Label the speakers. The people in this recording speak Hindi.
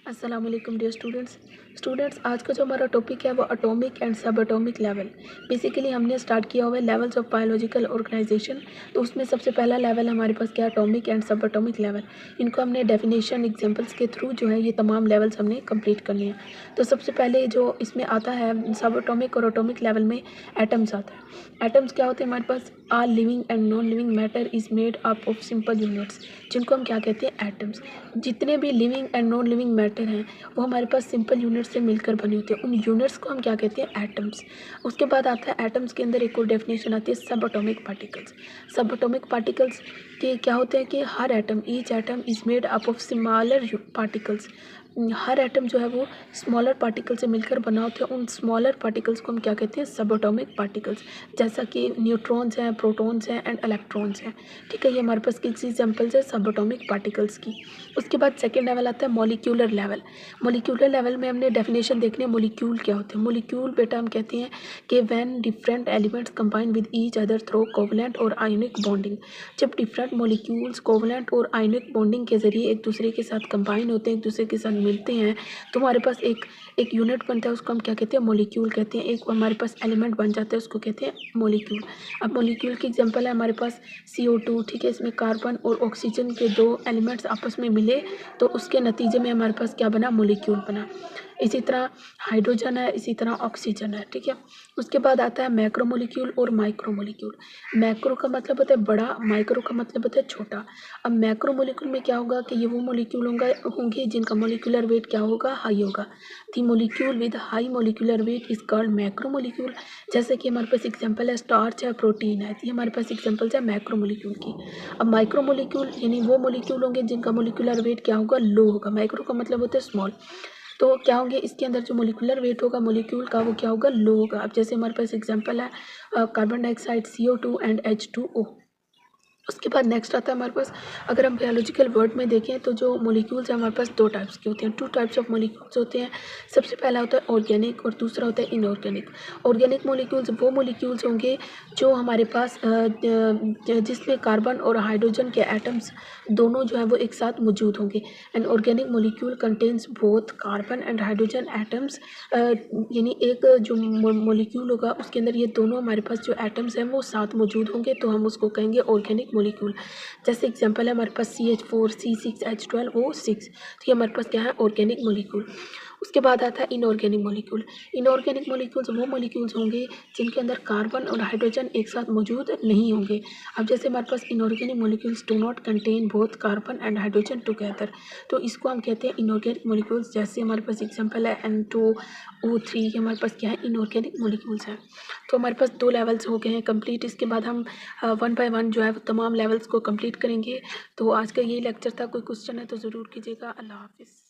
Speaker 1: अस्सलाम वालेकुम डियर स्टूडेंट्स आज का जो हमारा टॉपिक है वो एटॉमिक एंड सब एटॉमिक लेवल। बेसिकली हमने स्टार्ट किया हुआ है लेवल्स ऑफ बायोलॉजिकल ऑर्गेनाइजेशन। तो उसमें सबसे पहला लेवल हमारे पास क्या, एटॉमिक एंड सब एटॉमिक लेवल। इनको हमने डेफिनेशन एग्जांपल्स के थ्रू जो है ये तमाम लेवल्स हमने कंप्लीट करने हैं। तो सबसे पहले जो इसमें आता है सब एटॉमिक और एटॉमिक लेवल में एटम्स आता है। एटम्स क्या होते हैं हमारे पास, all living and non living matter is made up of simple units, जिनको हम क्या कहते हैं, एटम्स। जितने भी living and non living matter हैं वो हमारे पास सिंपल यूनिट से मिलकर बने होते हैं, उन यूनिट्स को हम क्या कहते हैं, एटम्स। उसके बाद आता है एटम्स के अंदर एक और डेफिनेशन आती है subatomic particles. Subatomic particles के क्या होते हैं कि हर atom, each atom is made up of smaller particles. हर एटम जो है वो स्मॉलर पार्टिकल से मिलकर बना होता है, उन स्मॉलर पार्टिकल्स को हम क्या कहते हैं, सब एटॉमिक पार्टिकल्स। जैसा कि न्यूट्रॉन्स हैं, प्रोटॉन्स हैं एंड इलेक्ट्रॉन्स हैं। ठीक है, ये हमारे पास किस एग्जांपल्स है सब एटॉमिक पार्टिकल्स की। उसके बाद सेकेंड लेवल आता है मॉलिक्यूलर लेवल। मॉलिक्यूलर लेवल में हमने डेफिनेशन देखनी है मॉलिक्यूल क्या होते हैं। मॉलिक्यूल बेटा हम कहते हैं कि when different elements combine with each other through covalent और आयोनिक बॉन्डिंग। जब डिफरेंट मॉलिक्यूल्स कोवलेंट और आयोनिक बॉन्डिंग के जरिए एक दूसरे के साथ कंबाइन होते हैं, एक दूसरे के साथ मिलते हैं, तो हमारे पास एक यूनिट बनता है, उसको हम क्या कहते हैं, मॉलिक्यूल कहते हैं। एक हमारे पास एलिमेंट बन जाता है, उसको कहते हैं मॉलिक्यूल। अब मॉलिक्यूल की एग्जांपल है हमारे पास CO2। ठीक है, इसमें कार्बन और ऑक्सीजन के दो एलिमेंट्स आपस में मिले तो उसके नतीजे में हमारे पास क्या बना, मॉलिक्यूल बना। इसी तरह हाइड्रोजन है, इसी तरह ऑक्सीजन है। ठीक है, उसके बाद आता है मैक्रो मॉलिक्यूल और माइक्रो मॉलिक्यूल। मैक्रो का मतलब होता है बड़ा, माइक्रो का मतलब होता है छोटा। अब मैक्रो मॉलिक्यूल में क्या होगा कि ये वो मॉलिक्यूल होंगे जिनका मॉलिक्यूलर वेट क्या होगा, हाई होगा। The molecule with high molecular weight is called macro molecule. जैसे कि हमारे पास एग्जांपल है स्टार्च है, प्रोटीन है, ये हमारे पास एग्जांपल्स है मैक्रो मॉलिक्यूल की। अब माइक्रो मॉलिक्यूल यानी वो मॉलिक्यूल होंगे जिनका मॉलिक्यूलर वेट क्या होगा, लो होगा। माइक्रो का मतलब होता है स्मॉल। तो क्या होंगे, इसके अंदर जो मॉलिक्यूलर वेट होगा मॉलिक्यूल का वो क्या होगा, लो होगा। अब जैसे हमारे पास एग्जांपल है carbon dioxide CO2 and H2O। उसके बाद नेक्स्ट आता है हमारे पास, अगर हम बायोलॉजिकल वर्ड में देखें तो जो मॉलिक्यूल्स हैं हमारे पास दो टाइप्स के होते हैं, टू टाइप्स ऑफ मॉलिक्यूल्स होते हैं। सबसे पहला होता है ऑर्गेनिक और दूसरा होता है इनऑर्गेनिक। ऑर्गेनिक मॉलिक्यूल्स वो मॉलिक्यूल्स होंगे जो हमारे पास जिसमें कार्बन और हाइड्रोजन के एटम्स दोनों जो है वो एक साथ मौजूद होंगे। And organic molecule contains both carbon and hydrogen atoms. यानी एक जो मॉलिक्यूल होगा उसके अंदर ये दोनों हमारे पास जो एटम्स हैं वो साथ मौजूद होंगे, तो हम उसको कहेंगे ऑर्गेनिक मॉलिक्यूल। जैसे एग्जांपल है हमारे पास CH4 C6 H12 O6, तो ये हमारे पास क्या है, ऑर्गेनिक मॉलिक्यूल। उसके बाद आता है इनऑर्गेनिक मॉलिक्यूल। इनऑर्गेनिक मॉलिक्यूल्स वो मॉलिक्यूल्स होंगे जिनके अंदर कार्बन और हाइड्रोजन एक साथ मौजूद नहीं होंगे। अब जैसे हमारे पास inorganic molecules do not contain both carbon and hydrogen together, तो इसको हम कहते हैं इनऑर्गेनिक मॉलिक्यूल्स। जैसे हमारे पास एग्जांपल है N2O3, ये हमारे पास क्या है, इनऑर्गेनिक मॉलिक्यूल्स हैं। तो हमारे पास दो लेवल्स हो गए हैं कंप्लीट। इसके बाद हम वन बाय वन जो है वो तमाम लेवल्स को कंप्लीट करेंगे। तो आज का यही लेक्चर था, कोई क्वेश्चन है तो ज़रूर कीजिएगा। अल्लाह हाफिज़।